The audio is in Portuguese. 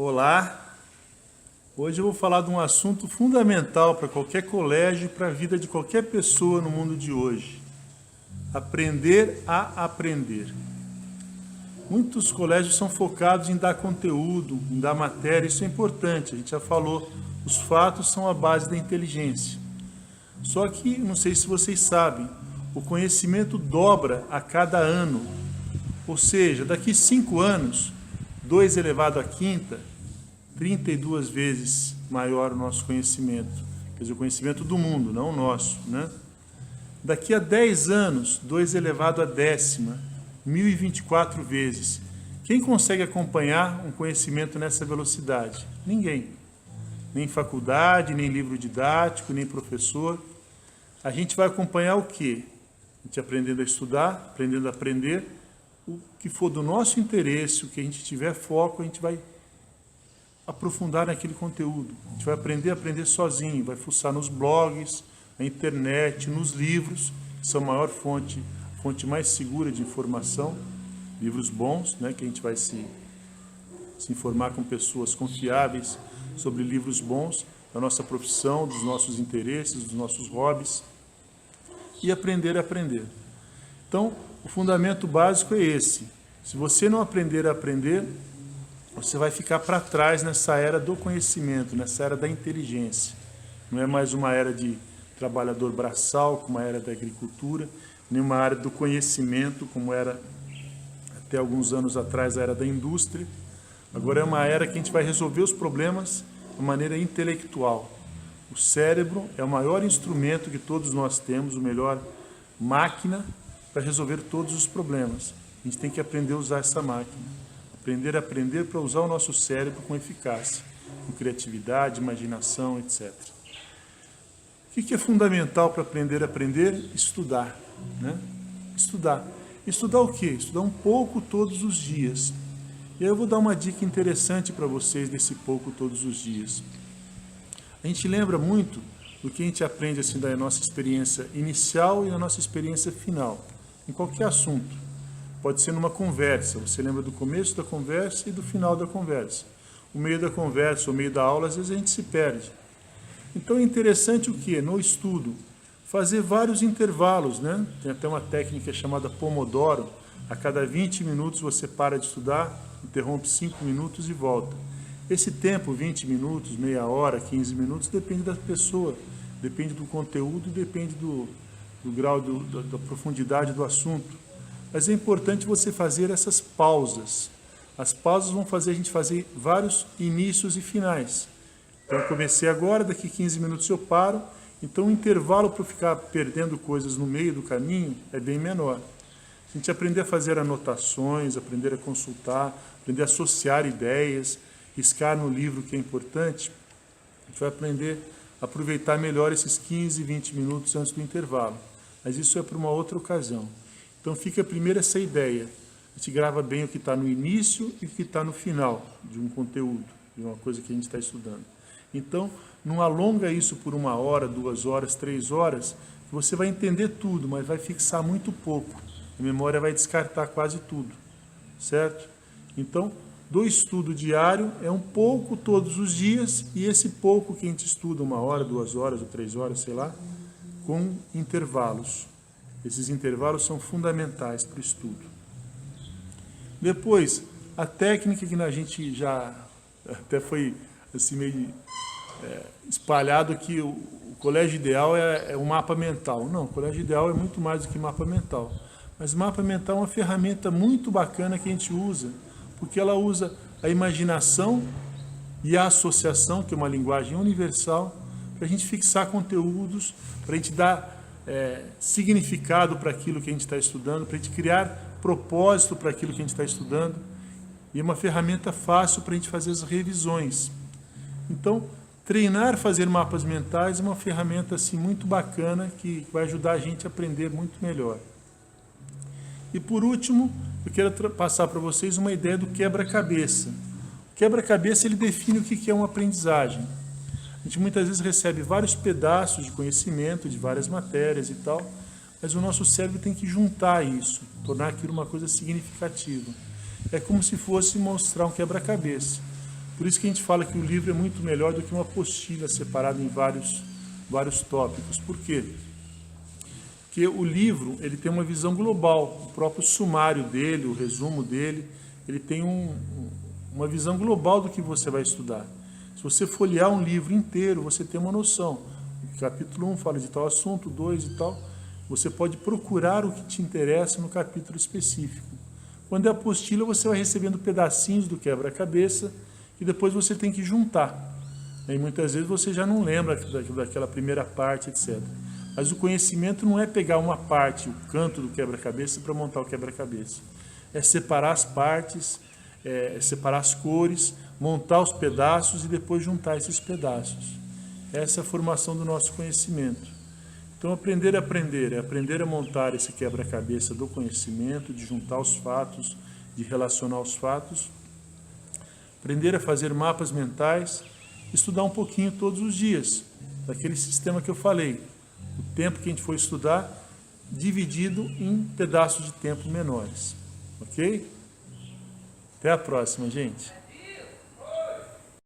Olá, hoje eu vou falar de um assunto fundamental para qualquer colégio e para a vida de qualquer pessoa no mundo de hoje. Aprender a aprender. Muitos colégios são focados em dar conteúdo, em dar matéria, isso é importante, a gente já falou, os fatos são a base da inteligência. Só que, não sei se vocês sabem, o conhecimento dobra a cada ano, ou seja, daqui 5 anos, 2 elevado à quinta, 32 vezes maior o nosso conhecimento. Quer dizer, o conhecimento do mundo, não o nosso, né? Daqui a 10 anos, 2 elevado à décima, 1024 vezes. Quem consegue acompanhar um conhecimento nessa velocidade? Ninguém. Nem faculdade, nem livro didático, nem professor. A gente vai acompanhar o quê? A gente aprendendo a estudar, aprendendo a aprender. O que for do nosso interesse, o que a gente tiver foco, a gente vai aprofundar naquele conteúdo. A gente vai aprender a aprender sozinho, vai fuçar nos blogs, na internet, nos livros, que são a maior fonte mais segura de informação, livros bons, né, que a gente vai se informar com pessoas confiáveis sobre livros bons, da nossa profissão, dos nossos interesses, dos nossos hobbies, e aprender a aprender. Então, o fundamento básico é esse. Se você não aprender a aprender, você vai ficar para trás nessa era do conhecimento, nessa era da inteligência. Não é mais uma era de trabalhador braçal, como a era da agricultura, nem uma área do conhecimento, como era até alguns anos atrás a era da indústria. Agora é uma era que a gente vai resolver os problemas de maneira intelectual. O cérebro é o maior instrumento que todos nós temos, a melhor máquina para resolver todos os problemas. A gente tem que aprender a usar essa máquina. Aprender a aprender para usar o nosso cérebro com eficácia, com criatividade, imaginação, etc. O que é fundamental para aprender a aprender? Estudar, né? Estudar. Estudar o quê? Estudar um pouco todos os dias. E aí eu vou dar uma dica interessante para vocês desse pouco todos os dias. A gente lembra muito do que a gente aprende assim da nossa experiência inicial e da nossa experiência final, em qualquer assunto. Pode ser numa conversa, você lembra do começo da conversa e do final da conversa. O meio da conversa, o meio da aula, às vezes a gente se perde. Então é interessante o que? No estudo, fazer vários intervalos, né? Tem até uma técnica chamada Pomodoro. A cada 20 minutos você para de estudar, interrompe 5 minutos e volta. Esse tempo, 20 minutos, meia hora, 15 minutos, depende da pessoa, depende do conteúdo e depende do grau, da profundidade do assunto. Mas é importante você fazer essas pausas. As pausas vão fazer a gente fazer vários inícios e finais. Então, eu comecei agora, daqui 15 minutos eu paro. Então, o intervalo para eu ficar perdendo coisas no meio do caminho é bem menor. Se a gente aprender a fazer anotações, aprender a consultar, aprender a associar ideias, riscar no livro o que é importante, a gente vai aprender a aproveitar melhor esses 15, 20 minutos antes do intervalo. Mas isso é para uma outra ocasião. Então fica primeiro essa ideia. A gente grava bem o que está no início e o que está no final de um conteúdo, de uma coisa que a gente está estudando. Então, não alonga isso por 1 hora, 2 horas, 3 horas, você vai entender tudo, mas vai fixar muito pouco. A memória vai descartar quase tudo, certo? Então, do estudo diário é um pouco todos os dias, e esse pouco que a gente estuda, 1 hora, 2 horas ou 3 horas, sei lá, com intervalos. Esses intervalos são fundamentais para o estudo. Depois, a técnica que a gente já até foi assim meio espalhado que o colégio ideal é um mapa mental. Não, o colégio ideal é muito mais do que mapa mental. Mas mapa mental é uma ferramenta muito bacana que a gente usa, porque ela usa a imaginação e a associação, que é uma linguagem universal, para a gente fixar conteúdos, para a gente dar significado para aquilo que a gente está estudando, para a gente criar propósito para aquilo que a gente está estudando, e é uma ferramenta fácil para a gente fazer as revisões. Então, treinar fazer mapas mentais é uma ferramenta assim, muito bacana, que vai ajudar a gente a aprender muito melhor. E por último, eu quero passar para vocês uma ideia do quebra-cabeça. O quebra-cabeça ele define o que é uma aprendizagem. A gente muitas vezes recebe vários pedaços de conhecimento, de várias matérias e tal, mas o nosso cérebro tem que juntar isso, tornar aquilo uma coisa significativa. É como se fosse mostrar um quebra-cabeça. Por isso que a gente fala que o livro é muito melhor do que uma apostila separada em vários tópicos. Por quê? Porque o livro ele tem uma visão global, o próprio sumário dele, o resumo dele, ele tem uma visão global do que você vai estudar. Se você folhear um livro inteiro, você tem uma noção. O capítulo 1 fala de tal assunto, 2 e tal. Você pode procurar o que te interessa no capítulo específico. Quando é apostila, você vai recebendo pedacinhos do quebra-cabeça e depois você tem que juntar. E muitas vezes você já não lembra daquela primeira parte, etc. Mas o conhecimento não é pegar uma parte, o canto do quebra-cabeça para montar o quebra-cabeça. É separar as partes, separar as cores, montar os pedaços e depois juntar esses pedaços. Essa é a formação do nosso conhecimento. Então, aprender a aprender é aprender a montar esse quebra-cabeça do conhecimento, de juntar os fatos, de relacionar os fatos, aprender a fazer mapas mentais, estudar um pouquinho todos os dias, daquele sistema que eu falei. O tempo que a gente for estudar, dividido em pedaços de tempo menores. Ok? Até a próxima, gente.